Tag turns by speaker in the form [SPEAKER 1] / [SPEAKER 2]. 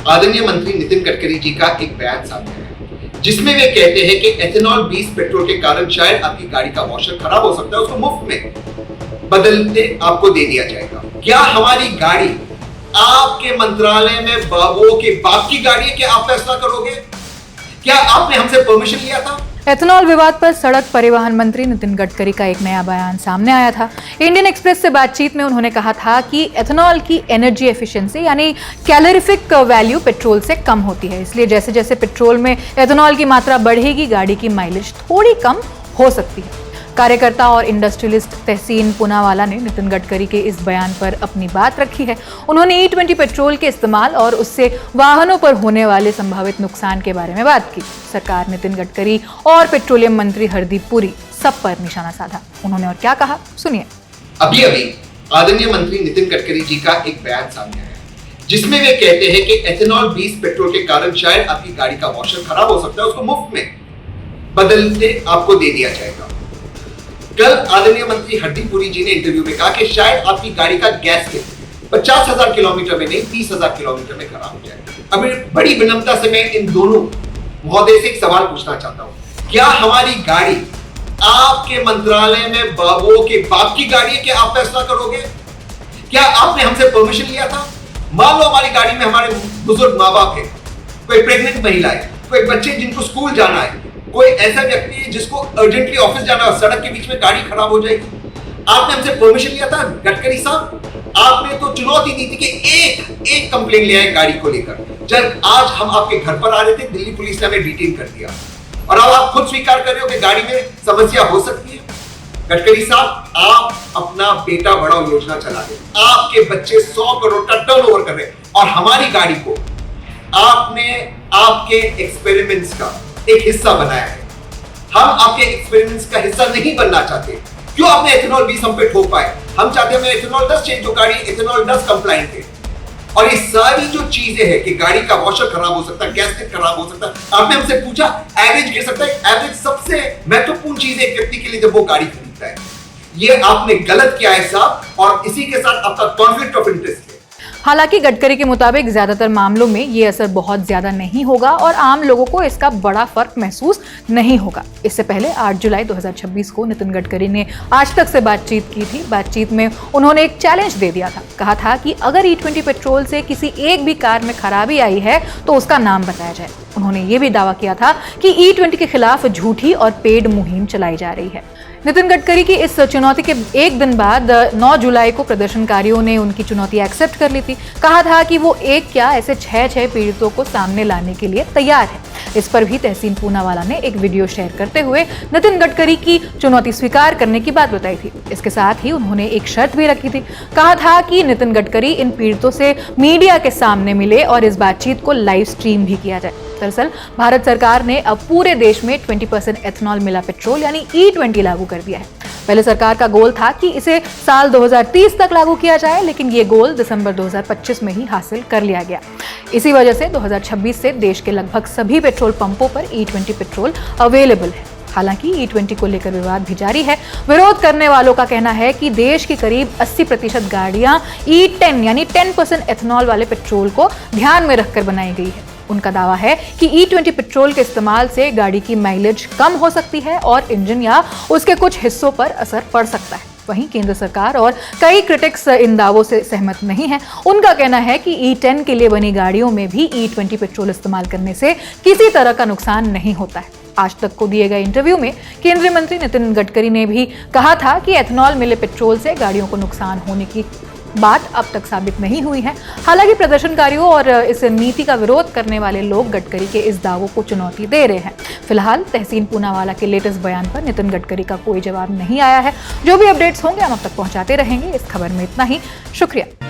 [SPEAKER 1] आदरणीय मंत्री नितिन गडकरी जी का एक बयान सामने आया जिसमें वे कहते हैं कि एथेनॉल बेस्ड पेट्रोल के कारण शायद आपकी गाड़ी का वॉशर खराब हो सकता है, उसको मुफ्त में बदलते आपको दे दिया जाएगा। क्या हमारी गाड़ी आपके मंत्रालय में बाबुओं के बाप की गाड़ी है? क्या आप फैसला करोगे? क्या आपने हमसे परमिशन लिया था?
[SPEAKER 2] एथेनॉल विवाद पर सड़क परिवहन मंत्री नितिन गडकरी का एक नया बयान सामने आया था। इंडियन एक्सप्रेस से बातचीत में उन्होंने कहा था कि एथेनॉल की एनर्जी एफिशिएंसी यानी कैलोरीफिक वैल्यू पेट्रोल से कम होती है, इसलिए जैसे जैसे पेट्रोल में एथेनॉल की मात्रा बढ़ेगी गाड़ी की माइलेज थोड़ी कम हो सकती है। कार्यकर्ता और इंडस्ट्रियलिस्ट तहसीन पूनावाला ने नितिन गडकरी के इस बयान पर अपनी बात रखी है। उन्होंने E20 पेट्रोल के इस्तेमाल और उससे वाहनों पर होने वाले संभावित नुकसान के बारे में बात की। सरकार, नितिन गडकरी और पेट्रोलियम मंत्री हरदीप पुरी सब पर निशाना साधा। उन्होंने और क्या कहा, सुनिए।
[SPEAKER 1] अभी आदरणीय मंत्री नितिन गडकरी जी का एक बयान सामने आया जिसमें वे कहते हैं कि एथेनॉल बेस्ड पेट्रोल के कारण शायद आपकी गाड़ी का वॉशर खराब हो सकता है, उसको मुफ्त में बदलते आपको दे दिया जाएगा। कल आदरणीय मंत्री हरदीप पुरी जी ने इंटरव्यू में कहा कि शायद आपकी गाड़ी का गैस के 50,000 किलोमीटर में नहीं 30,000 किलोमीटर में खराब हो जाएगा। अभी बड़ी विनम्रता से मैं इन दोनों महोदय से एक सवाल पूछना चाहता हूं, क्या हमारी गाड़ी आपके मंत्रालय में बाबुओं के बाप की गाड़ी है? क्या आप फैसला करोगे? क्या आपने हमसे परमिशन लिया था? मान लो हमारी गाड़ी में हमारे बुजुर्ग माँ बाप है, कोई प्रेग्नेंट महिला है, कोई बच्चे जिनको स्कूल जाना है, कोई ऐसा व्यक्ति है जिसको अर्जेंटली ऑफिस जाना है, सड़क के बीच में गाड़ी खराब हो जाएगी। आपने हमसे परमिशन लिया था? गडकरी साहब, आपने तो चुनौती दी थी कि एक कंप्लेन ले आए गाड़ी को लेकर। जब आज हम आपके घर पर आ रहे थे, दिल्ली पुलिस ने हमें डिटेन कर दिया और अब आप खुद स्वीकार कर रहे हो कि गाड़ी में समस्या हो सकती है। गडकरी साहब, आप अपना बेटा बढ़ाओ योजना चला रहे, आपके बच्चे 100 करोड़ का टर्नओवर कर रहे हैं और हमारी गाड़ी को आपने आपके एक्सपेरिमेंट्स का एक हिस्सा बनाया है। हम आपके एक्सपेरिमेंट्स का हिस्सा नहीं बनना चाहते। क्यों आपने एथेनॉल 20 हम पे ठोक पाए? हम चाहते हैं एथेनॉल 10 चेंज हो, गाड़ी एथेनॉल 10 कंप्लायंट है। और ये सारी जो चीजें हैं कि गाड़ी का वॉशर खराब हो सकता है, गैसकेट खराब हो सकता है, आपने हमसे पूछा एवरेज गिर सकता है। एवरेज सबसे महत्वपूर्ण चीज है एक व्यक्ति के लिए जब वो गाड़ी खरीदता है। ये आपने गलत किया है साहब, और इसी के साथ आपका कॉन्फ्लिक्ट ऑफ इंटरेस्ट है।
[SPEAKER 2] हालांकि गडकरी के मुताबिक ज्यादातर मामलों में ये असर बहुत ज्यादा नहीं होगा और आम लोगों को इसका बड़ा फर्क महसूस नहीं होगा। इससे पहले 8 जुलाई 2026 को नितिन गडकरी ने आज तक से बातचीत की थी। बातचीत में उन्होंने एक चैलेंज दे दिया था। कहा था कि अगर E20 पेट्रोल से किसी एक भी कार में खराबी आई है तो उसका नाम बताया जाए। उन्होंने ये भी दावा किया था कि E20 के खिलाफ झूठी और पेड मुहिम चलाई जा रही है। नितिन गडकरी की इस चुनौती के एक दिन बाद 9 जुलाई को प्रदर्शनकारियों ने उनकी चुनौती एक्सेप्ट कर ली थी। कहा था कि वो एक क्या ऐसे 6 पीड़ितों को सामने लाने के लिए तैयार है। इस पर भी तहसीन पूनावाला ने एक वीडियो शेयर करते हुए नितिन गडकरी की चुनौती स्वीकार करने की बात बताई थी। इसके साथ ही उन्होंने एक शर्त भी रखी थी। कहा था कि नितिन गडकरी इन पीड़ितों से मीडिया के सामने मिले और इस बातचीत को लाइव स्ट्रीम भी किया जाए। दरअसल भारत सरकार ने अब पूरे देश में 20% एथेनॉल मिला पेट्रोल यानी E20 लागू कर दिया है। पहले सरकार का गोल था कि इसे साल 2030 तक लागू किया जाए, लेकिन ये गोल दिसंबर 2025 में ही हासिल कर लिया गया। इसी वजह से 2026 से देश के लगभग सभी पेट्रोल पंपों पर E20 पेट्रोल अवेलेबल है। हालांकि E20 को लेकर विवाद भी जारी है। विरोध करने वालों का कहना है कि देश की करीब 80% गाड़ियां E10 यानी 10% एथेनॉल वाले पेट्रोल को ध्यान में रखकर बनाई गई है। उनका दावा है कि E20 पेट्रोल के इस्तेमाल से गाड़ी की माइलेज कम हो सकती है और इंजन या उसके कुछ हिस्सों पर असर पड़ सकता है। वहीं केंद्र सरकार और कई क्रिटिक्स इन दावों से सहमत नहीं हैं। उनका कहना है कि E10 के लिए बनी गाड़ियों में भी E20 पेट्रोल इस्तेमाल करने से किसी तरह का नुकसान नहीं होता है। आज तक को दिए गए इंटरव्यू में केंद्रीय मंत्री नितिन गडकरी ने भी कहा था कि एथेनॉल मिले पेट्रोल से गाड़ियों को नुकसान होने की बात अब तक साबित नहीं हुई है। हालांकि प्रदर्शनकारियों और इस नीति का विरोध करने वाले लोग गडकरी के इस दावों को चुनौती दे रहे हैं। फिलहाल तहसीन पूनावाला के लेटेस्ट बयान पर नितिन गडकरी का कोई जवाब नहीं आया है। जो भी अपडेट्स होंगे हम अब तक पहुंचाते रहेंगे। इस खबर में इतना ही। शुक्रिया।